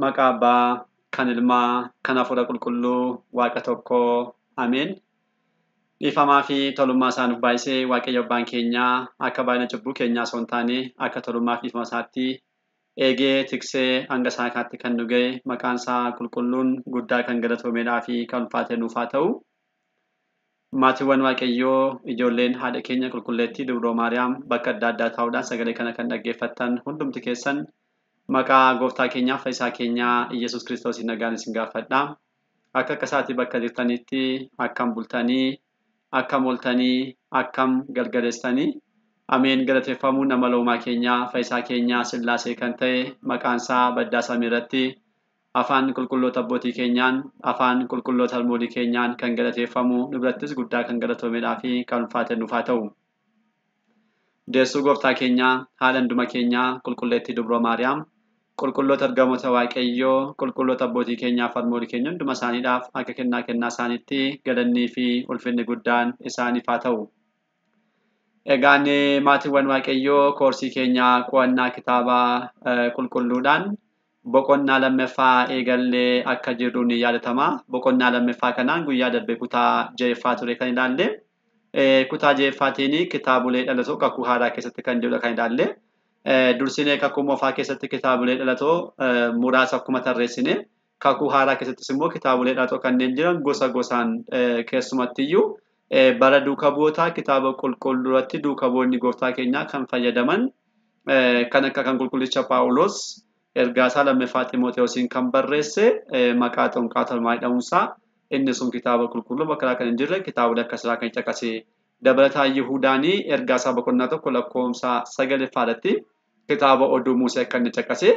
Maqaa Abbaa, kan Ilmaa, kan Hafuura Qulqulluu, Waaqa tokkoo. Ameen. Dhiifamaa fi tolummaa isaa nuuf baay'isee Waaqayyo Abbaan keenyaa akka baay'ina cubbuu keenyaa osoo hin taane akka tolummaa fi dhiifama isaatti eegee tiksee hanga isaa kaatti kan nu ga'e maqaan isaa qulqulluun guddaa kan galatoomedhaa fi kan ulfaate nuuf haa ta'u. Maatiiwwan Waaqayyoo ijoolleen haadha keenya qulqulleettii Dubroo Maariyaam bakka adda addaa taa'uudhaan sagalee kana kan dhaggeeffattan hundumti keessan maqaa gooftaa keenyaa fayyisaa keenyaa Iyyasuus Kiristoosiin nagaan isin gaafadha. Akka isaatii bakka jirtanitti akkam bultanii, akkam ooltanii, akkam galgaleessanii. Ameen. Galateeffamuun nama loomaa keenyaa fayyisaa keenyaa Sillaasee kan ta'e maqaan isaa baddaa samii irratti afaan qulqulloota abbootii keenyaan, afaan qulqulloota harmoolii keenyaan kan galateeffamu nu birattis guddaa kan galatoomedhaa fi kan ulfaate nuuf haa ta'u. Deessuu gooftaa keenyaa haadha hunduma keenyaa qulqulleettii Dubroo Maariyaam qulqulloota ergamoota Waaqayyoo qulqulloota abbootii keenyaaf harmoolii keenya hunduma isaaniidhaaf akka kennaa isaaniitti galannii fi ulfinni guddaan isaaniif haa ta'u. Egaan maatiiwwan Waaqayyoo koorsii keenyaa qo'annaa kitaabaa qulqulluudhaan boqonnaa lammaffaa eegallee akka jirru ni yaadatama. Boqonnaa lammaffaa kanaan guyyaa darbe kutaa 6ffaa ture kan ilaalle. Kutaa 6ffaatiin kitaabolee dhalatoo kakuu haaraa keessatti kan jirudha kan ilaalle. Dursinee kakuu moofaa keessatti kitaabolee dhalatoo muraasa akkuma tarreessine kakuu haaraa keessattis immoo kitaabolee dhalatoo kanneen jiran gosa gosaan keessumattiyyuu bara duuka bu'ootaa kitaaba qulqulluuratti duuka bu'oonni gooftaa keenyaa kan fayyadaman kan akka kan qulqullicha Phaawulos ergaasaa lammaffaa Xiimotewosiin kan barreesse maqaa Xonqaa Tolmaa jedhamuunsaa inni sun kitaaba qulqulluu bakka kan hin jirre kitaabolee akkasiraa kan caqase. Dabalataan Yihuudaanii ergaasaa boqonnaa 1 lakkoofsa 9ffaadhaatti kitaaba oduu Musee akka inni caqase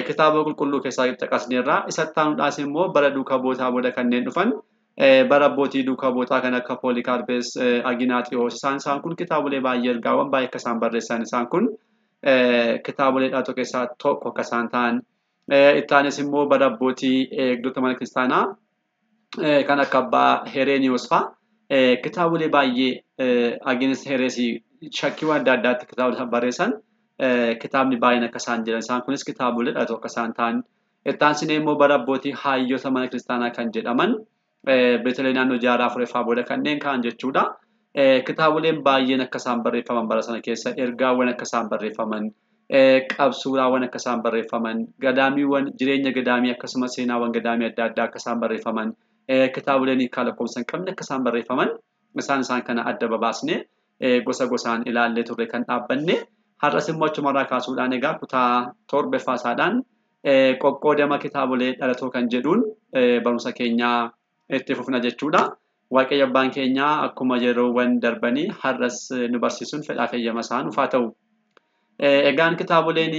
kitaaba qulqulluu keessaa caqasneerra. Isatti aanuudhaas immoo bara duuka bu'ootaa booda kanneen dhufan bara abbootii duuka bu'ootaa kan akka Poolikaarpees, Aginaatiyoos isaan kun kitaabolee baay'ee ergaawwan baay'ee akka isaan barreessan isaan kun kitaabolee dhalatoo keessaa tokko akka isaan ta'an. Ittaanis immoo bara abbootii eegdota mana kiristaanaa kan akka abbaa Hereeniyoos fa'a. Kitaabolee baay'ee Aginis Heresii shakkiiwwan adda addaatti kitaabolee barreessan kitaabni baay'een akka isaan jiran isaan kunis kitaabolee dhalatoo akka isaan ta'an. Ittaansinee immoo bara abbootii hayyoota mana kiristaanaa kan jedhaman Beetlee naannoo 600 booda kanneen ka'an jechuudha. Kitaaboleen baay'een akka isaan barreeffaman bara sana keessa ergaawwan akka isaan barreeffaman qabsuuraawwan akka isaan barreeffaman gadaamiiwwan jireenya gadaamii akkasumas seenaawwan gadaamii adda addaa akka isaan barreeffaman kitaaboleen hiikaa lakkoofsa hin qabne akka isaan barreeffaman isaan kana adda babaasne gosa gosaan ilaallee turre kan dhaabbanne har'as immoo achumarraa kaasuudhaan egaa kutaa 7ffaasaadhaan qoqqoodama kitaabolee dhalatoo kan jedhuun barumsa keenyaa itti fufna jechuudha. Waaqayyo abbaan keenyaa akkuma yeroowwan darbanii har'as nu barsiisuun fedhaa feeyyama isaa nuuf haa ta'u. Egaan kitaaboleen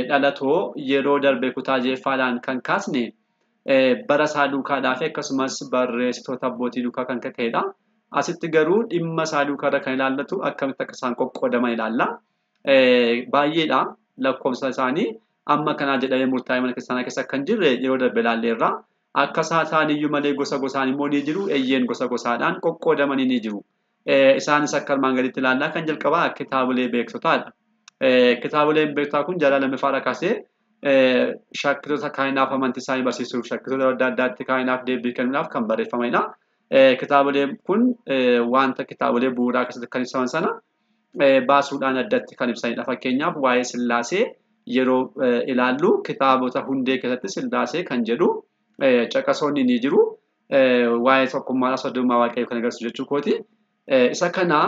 dhalatoo yeroo darbe kutaa 6ffaadhaan kan kaasne bara isaa duukaadhaa fi akkasumas barreessitoota abbootii duukaa kan ka'edha. Asitti garuu dhimma isaa duukaarra kan ilaallatu akkamitti akka isaan qoqqoodaman ilaalla. Baay'eedha lakkoofsa isaanii amma kanaa jedhamee murtaa'ee mana kiristaanaa keessa kan jirre yeroo darbe ilaalleerra. Akka isaa ta'aniyyuu malee gosa gosaan immoo ni jiru. Eeyyeen gosa gosaadhaan qoqqoodamanii ni jiru. Isaanis akka armaan gaditti ilaallaa kan jalqabaa kitaabolee beektotaadha. Kitaaboleen beektotaa kun jaala lammaffaa kaasee shakkitoota kaayinaaf amantii isaanii barsiisuuf shakkitoota adda addaatti kaayinaaf deebii kennuudhaaf kan barreeffamanidha. Kitaaboleen kun wanta kitaabolee bu'uuraa keessatti kan ibsaman sana baasuudhaan addatti kan ibsanidha. Fakkeenyaaf waa'ee Sillaasee yeroo ilaallu kitaabota hundee keessatti Sillaasee kan jedhu caqasoonni ni jiru. Waa'ee tokkummaa soddummaa Waaqayyoo kan agarsiisu jechuu kooti. Isa kana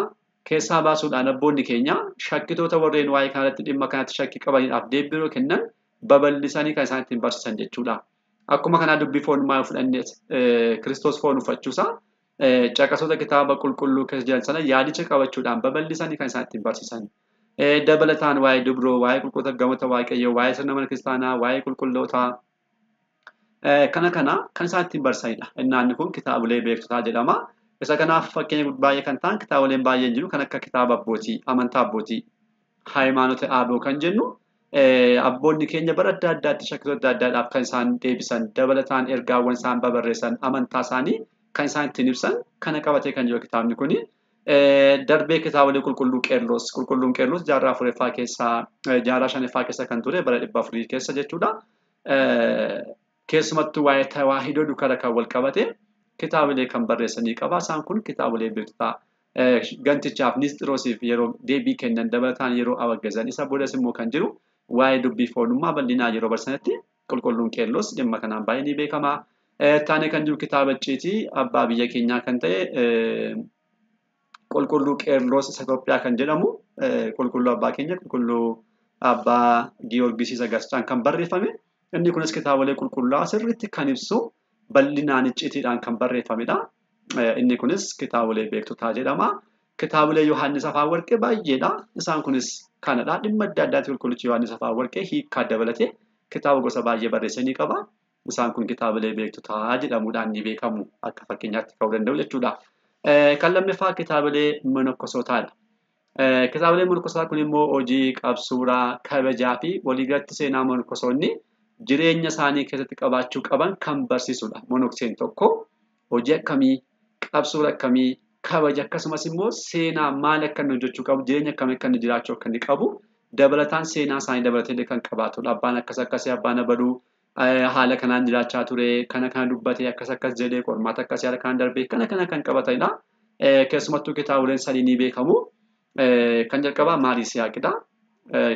keessaa baasuudhaan abboonni keenya shakkitoota warreen waa'ee kanarratti dhimma kanatti shakkii qabaniidhaaf deebii yeroo kennan babal'isanii kan isaan ittiin barsiisan jechuudha. Akkuma kanaa dubbii foonummaa fudhannee Kiristoos foon uffachuusaa caqasoota kitaaba qulqulluu keessa jiran sana yaadicha qabachuudhaan babal'isanii kan isaan ittiin barsiisan. Dabalataan waa'ee dubroo, waa'ee qulqulloota ergamoota Waaqayyoo, waa'ee sirna mana kiristaanaa, waa'ee qulqullootaa kana kan isaan ittiin barsiisanidha. Inni kun kitaabolee beektotaa jedhama. Isa kanaaf fakkeenya baay'ee kan ta'an kitaaboleen baay'een jiru kan akka kitaaba abbootii, amantaa abbootii, hayimaanota aaboo kan jennu abboonni keenya bara adda addaatti shakkitoota adda addaadhaaf kan isaan deebisan dabalataan ergaawwan isaan babarreessan amantaa isaanii kan isaan ittiin ibsan kana qabatee kan jiru kitaabni kuni. Darbee kitaabolee qulqulluun Qeerloos jaarraa 4ffaa keessaa jaarraa 5ffaa keessa kan ture bara 400 keessa jechuudha. keessumattuu waa'ee tawaahidoo dukara kan wal qabate kitaabilee kan barreessanii qaba. Isaan kun kitaabilee beektotaa gantichaaf Nisxiroosiif yeroo deebii kennan dabalataan yeroo awwaggazan isa boodas immoo kan jiru waa'ee dubbii foonummaa bal'inaa yeroo barsiisanitti qulqulluun qeerloos dhimma kanaan baay'ee ni beekama. Taanee kan jiru kitaaba icciitii abbaa biyya keenyaa kan ta'e qulqulluu qeerloos isa Itoophiyaa kan jedhamu qulqulluu abbaa keenya qulqulluu abbaa Giyoorgis isa Garshaan kan barreeffame. Inni kunis kitaabilee qulqullaa'aa sirriitti kan ibsu bal'inaan icciitiidhaan kan barreeffamedha. Inni kunis kitaabilee beektotaa jedhama. Kitaabilee Yohaannis Afaan-Warqee baay'eedha. Isaan kunis kanadha. Dhimma adda addaatti qulqullichi Yohaannis Afaan-Warqee hiikkaa dabalatee kitaaba gosa baay'ee barreessanii qaba. Isaan kun kitaabilee beektotaa jedhamuudhaan ni beekamu. Akka fakkeenyaatti ka'uu danda'u jechuudha. Kan lammaffaa kitaabilee monokkosootaadha. Kitaabilee monokosootaa kun immoo hojii qabsuuraa kabajaa fi waliigalatti seenaa monoksoonni jireenya isaanii keessatti qabaachuu qaban kan barsiisudha. Monokseen tokko hojii akkamii, qabsuura akkamii, kabaja akkasumas immoo seenaa maal akka inni hojjechuu qabu, jireenya akkamii akka inni jiraachuu akka inni qabu, dabalataan seenaa isaanii dabalatee kan qabaatudha. Abbaan akkasii abbaan abaduu haala kanaan jiraachaa ture, kana dubbatee akkas jedhee qormaata akkasii haala kanaan darbee kana kan qabatanidha. Keessumattuu kitaabileen sadii ni beekamu. Kan jalqabaa Maarisiyaaqidha.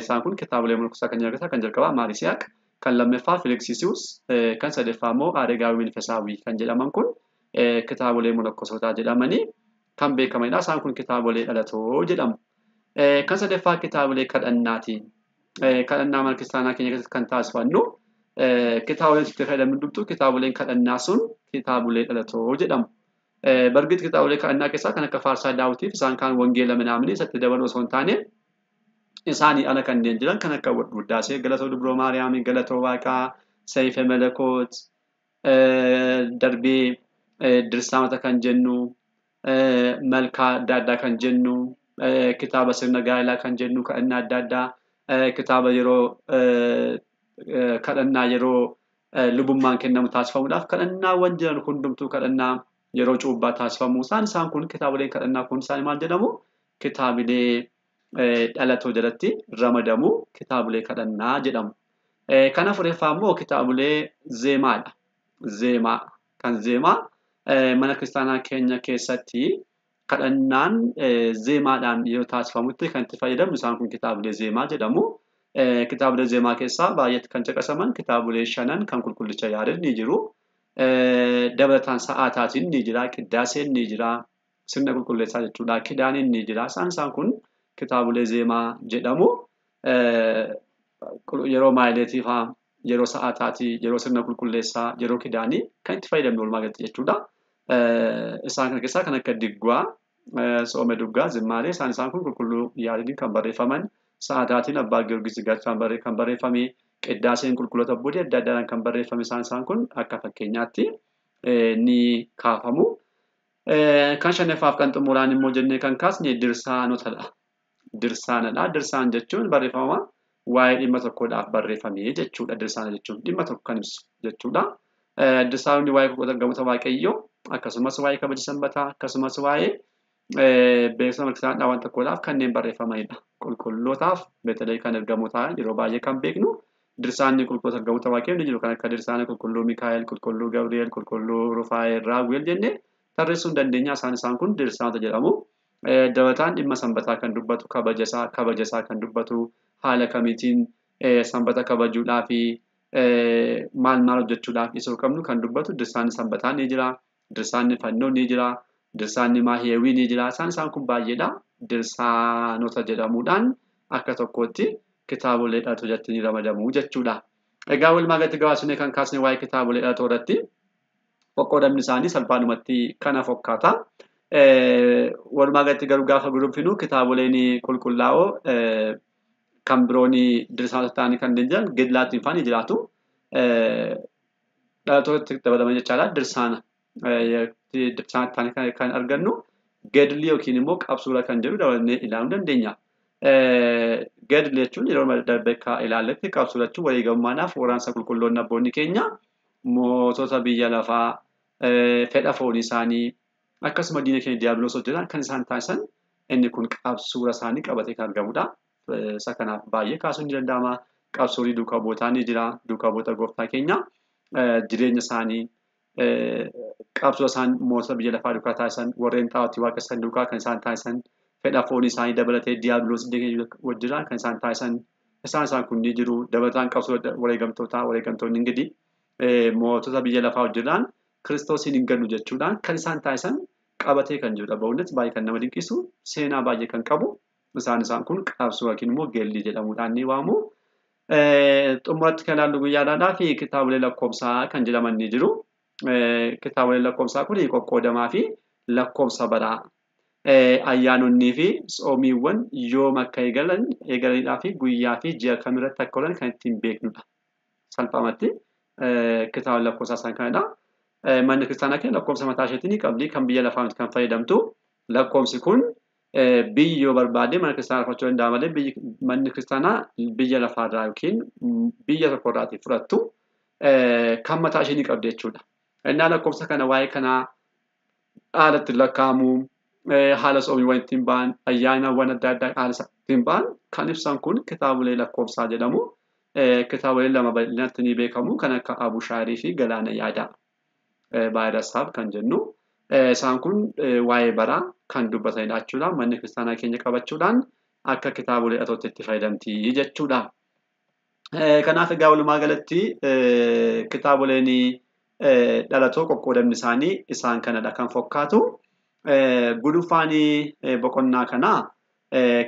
Isaan kun kitaabilee monoksotaa kan jalqabaa Maarisiyaaq, kan lammaffaa Filiksisius, kan sadaffaa immoo Aregaawii Minfesaawii kan jedhaman kun kitaabilee monoksotaa jedhamanii kan beekamanidha. Isaan kun kitaabilee dhalatoo jedhamu. Kan sadaffaa kitaabilee kadhannaati. Kadhannaa mana kiristaanaa keenya keessatti kan taasifannu kitaabileen itti fayyadamnu kitaabileen kadhannaa sun kitaabilee dhalatoo jedhamu. Bargit kitaabilee kadhannaa keessaa kan akka Faarsaa Daawitiif isaan kaan wangeela minaamni isatti dabaluu osoo hin taane isaanii ala kanneen jiran kan akka Wuddaasee Galatoo Dubroo Maariyaamii, Galatoo Waaqaa, Seeyfee Melekoot, darbee dirsaamota kan jennu, malkaa adda addaa kan jennu, kitaaba sirna gaa'elaa kan jennu, kadhannaa adda addaa, kitaaba yeroo kadhannaa yeroo lubummaan kennamu taasifamuudhaaf kadhannaawwan jiran hundumtuu kadhannaa yeroo cuubbaa taasifamu. Isaan kun kitaabileen kadhannaa kun isaan maal jedhamu? Kitaabilee dhalatoo jalatti ramadamu kitaabilee kadhannaa jedhamu. Kan afuraffaa immoo kitaabilee zeemaadha. Zeemaa mana kiristaanaa keenya keessatti kadhannaan zeemaadhaan yoo taasifamutti kan itti fayyadamnu isaan kun kitaabilee zeemaa jedhamu. Kitaabilee zeemaa keessaa baay'eetti kan caqasaman kitaabilee 5 kan qulqullicha Yaareed ni jiru. Dabalataan sa'aataatiin ni jira, qiddaaseen ni jira, sirna qulqulleessaa jechuudha, kidaaniin ni jira. Isaan kun kitaabilee zeemaa jedhamu. Yeroo maayileetii fa'aa, yeroo sa'aataatii, yeroo sirna qulqulleessaa, yeroo kidaanii kan itti fayyadamnu walumaa galatti jechuudha. Isaan kana keessaa kan akka diggaa, soome duggaa, zimmaalee isaan kun qulqulluu Yaareediin kan barreeffaman, sa'aataatiin abbaa Giyoorgis Garshaan kan barreeffame, qiddaaseen qulqulloota abbootii adda addaan kan barreeffame isaan kun akka fakkeenyaatti ni kaafamu. Kan shanaffaaf kan xumuraan immoo jennee kan kaasne dirsaanotadha. Dirsaan jechuun barreeffama waa'ee dhimma tokkodhaaf barreeffame jechuudha. Dirsaana jechuun dhimma tokko kan ibsu jechuudha. Dirsaanonni waa'ee qulqullina Waaqayyoo akkasumas waa'ee kabaja sanbataa akkasumas waa'ee beeksisa kiristaanaa waan tokkodhaaf kanneen barreeffamanidha. Qulqullootaaf beetalee kan ergamootaa yeroo baay'ee kan beeknu dirsaanni qulqulloota ergamoota Waaqayyoo ni jiru. Kan akka dirsaana qulqulluu Mikaa'el, qulqulluu Gabri'eel, qulqulluu Rufaa'el, Raagu'eel jennee tarreessuu hin dandeenya. Isaan kun dirsaanota jedhamu. Dabalataan dhimma sanbataa kan dubbatu, kabaja isaa kan dubbatu, haala kamiitiin sanbata kabajuudhaa fi maal hojjechuudhaaf isoo qabnu kan dubbatu dirsaanni sanbataa ni jira, dirsaanni fannoo ni jira, dirsaanni maahiyeewii ni jira. Isaan kun baay'eedha. Dirsaanota jedhamuudhaan akka tokkotti kitaabilee dhalatoo jalatti ni ramadamu jechuudha. Egaa walumaa galatti gabaasnee kan kaasne waa'ee kitaabilee dhalatoo irratti qoqqoodamni isaanii salphaadhumatti kana fakkaata. Walumaa galatti garuu gaafa gurufinu kitaabileen qulqullaa'oo kan biroon dirsaanota ta'anii kan jiran gidlaatti fa'aa ni jiraatu. Dhalatootti dabalaman jechaadha. Dirsaana ta'anii kan argannu gedli yookiin immoo qabsuura kan jedhu dabalannee ilaaluu dandeenya. Gedli jechuun yeroo darbee ilaalletti qabsuura jechuun waliigalummaadhaaf waraansa qulqulloonni abboonni keenya mootota biyya lafaa fedha foonii isaanii akkasuma diina keenya diiyaabiloos hojjetan kan isaan taasisan inni kun qabsuura isaanii qabatee kan argamudha. Isa kanaaf baay'ee kaasuun ni danda'ama. qabsoo duukaa bu'ootaa ni jira. Duukaa bu'oota gooftaa keenya jireenya isaanii qabsoo isaan mootota biyya lafaa duukaa taasisan warreen xaa'ootii waaqessan duukaa kan isaan taasisan fedha foonii isaanii dabalatee diiyaabiloos wajjiraan kan isaan taasisan isaan kun ni jiru. Dabalataan qabsoo wareegamtoonni ingidi mootota biyya lafaa wajjiraan kiristoosiin hin gannu jechuudhaan kan isaan taasisan qabatee kan jirudha. Ba'uunis baay'ee kan nama dinqisu seenaa baay'ee kan qabu isaan kun qabsoo yookiin immoo geellii jedhamuudhaan ni waamu. Xumuratti kan ilaallu guyyaadhaadhaa fi kitaabolee lakkoofsaa kan jedhaman ni jiru. Kitaabolee lakkoofsaa kun qoqqoodamaa fi lakkoofsa baraa ayyaanonnii fi soomiiwwan yoom akka eegalaniidhaa fi guyyaa fi ji'a kamirratti akka oolan kan ittiin beeknudha. Salphumatti kitaaba lakkoofsaa isaan kanadha. Manni kiristaanaa keenya lakkoofsa mataa isheetiin qabdi kan biyya lafaa kan fayyadamtu. Lakkoofsi kun biyyi yoo barbaade mana kiristaanaa fudhachuu danda'a malee manni kiristaanaa biyya lafaarraa yookiin biyya tokkorraatii fudhattu kan mataa ishee ni qabdi jechuudha. Innaa lakkoofsa kana waa'ee kanaa haala ittiin lakkaa'amu haala soomiiwwan ittiin ba'an ayyaanawwan adda addaa haala ittiin ba'an kan ibsan kun kitaabolee lakkoofsaa jedhamu. Kitaabolee lama bal'inatti ni beekamu kan akka Abushaarii fi Galaana Yaadaa Baay'adasaaf kan jennu. Isaan kun waa'ee baraa kan dubbatanidha jechuudha. Manni kiristaanaa keenya qabachuudhaan akka kitaabolee dhatootti itti fayyadamti jechuudha. Kanaaf egaa walumaa galatti kitaaboleen dhalatoo qoqqoodamni isaanii isaan kanadha kan fakkaatu. Guluffaan boqonnaa kanaa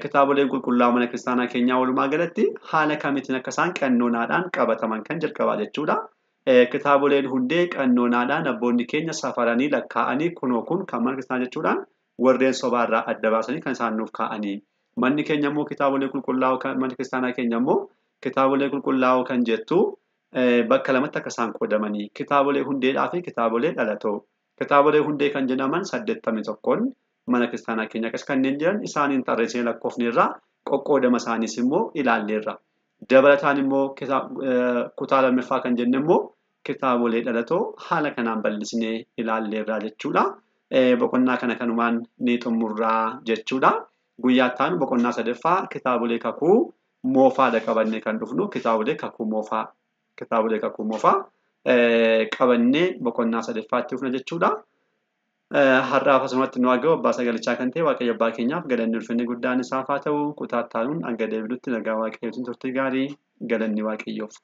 kitaaboleen qulqullaa'oo mana kiristaanaa keenyaa walumaa galatti haala kamiitiin akka isaan qannoonaadhaan qabataman kan jalqabaa jechuudha. Kitaaboleen hundee qannoonaadhaan abboonni keenya safaranii lakkaa'anii kunoo kun kan mana kiristaanaa jechuudhaan warreen sobaarraa adda baasanii kan isaan nuuf kaa'anii. Manni keenya immoo kitaabolee qulqullaa'oo kan manni kiristaanaa keenya immoo kitaabolee qulqullaa'oo kan jettu bakka lamatti akka isaan qoodamanii kitaabolee hundeedhaa fi kitaabolee dhalatoo. Kitaabolee hundee kan jedhaman 81 mana kiristaanaa keenya akkas kanneen jiran isaaniin tarreessinee lakkoofneerra qoqqoodama isaaniis immoo ilaalleerra. Dabalataan immoo kutaa lammaffaa kan jenne immoo kitaabolee dhalatoo haala kanaan bal'isnee ilaalleerra jechuudha. Boqonnaa kana kanumaan ni xumurraa jechuudha. Guyyaa itti aanu boqonnaa sadaffaa kitaabolee kakuu moofaadha qabannee kan dhufnu kitaabolee kakuu moofaa qabannee boqonnaa sadaffaatti dhufna jechuudha. Har'aaf asumatti nu argamu abbaa sagalichaa kan ta'e Waaqayyo abbaa keenyaaf galanni ulfinni guddaan isaaf haa ta'u. Kutaa itti aanuun hanga deebinutti nagaa Waaqayyootiin turtii gaarii galanni Waaqayyoof.